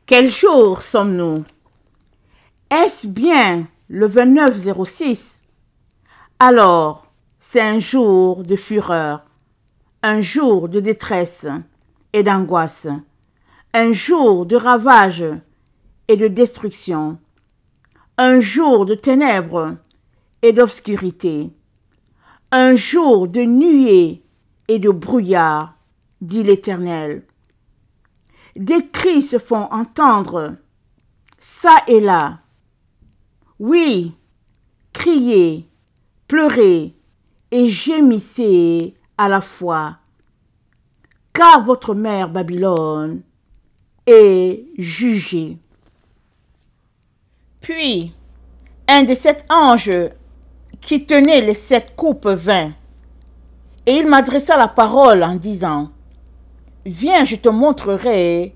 Quel jour sommes-nous? Est-ce bien le 29/06? Alors, c'est un jour de fureur, un jour de détresse et d'angoisse, un jour de ravage et de destruction, un jour de ténèbres et d'obscurité, un jour de nuée et de brouillard, dit l'Éternel. Des cris se font entendre, çà et là. Oui, criez, pleurez et gémissez à la fois, car votre mère Babylone est jugée. Puis, un des 7 anges qui tenait les 7 coupes vint, et il m'adressa la parole en disant: Viens, je te montrerai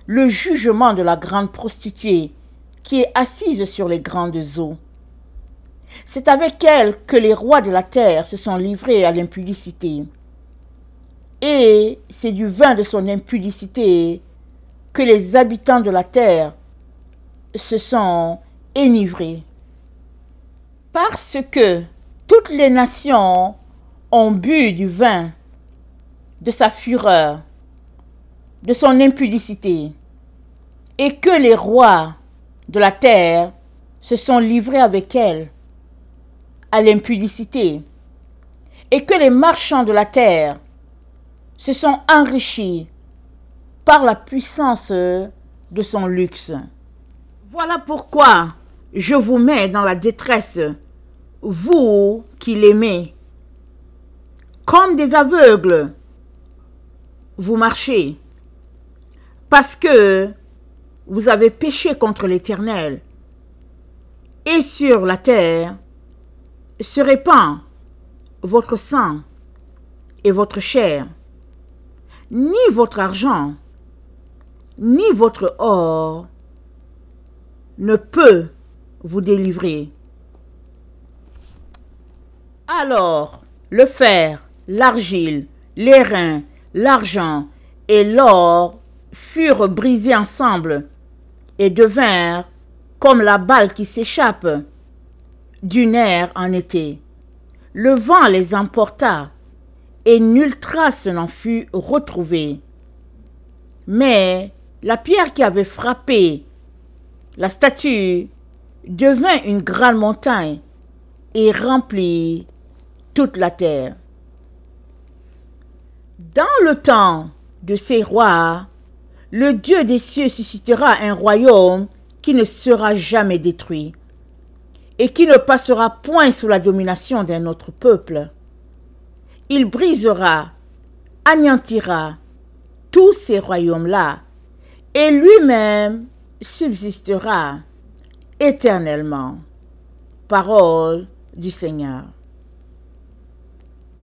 le jugement de la grande prostituée qui est assise sur les grandes eaux. C'est avec elle que les rois de la terre se sont livrés à l'impudicité. Et c'est du vin de son impudicité que les habitants de la terre se sont enivrés. Parce que toutes les nations ont bu du vin de sa fureur, de son impudicité, et que les rois de la terre se sont livrés avec elle à l'impudicité, et que les marchands de la terre se sont enrichis par la puissance de son luxe. Voilà pourquoi je vous mets dans la détresse, vous qui l'aimez. Comme des aveugles, vous marchez, parce que vous avez péché contre l'Éternel, et sur la terre se répand votre sang et votre chair. Ni votre argent, ni votre or ne peut vous délivrer. Alors, le fer, l'argile, l'airain, l'argent et l'or furent brisés ensemble et devinrent comme la balle qui s'échappe du nerf en été. Le vent les emporta et nulle trace n'en fut retrouvée. Mais la pierre qui avait frappé la statue devint une grande montagne et remplit toute la terre. Dans le temps de ces rois, le Dieu des cieux suscitera un royaume qui ne sera jamais détruit et qui ne passera point sous la domination d'un autre peuple. Il brisera, anéantira tous ces royaumes-là et lui-même subsistera éternellement. Parole du Seigneur.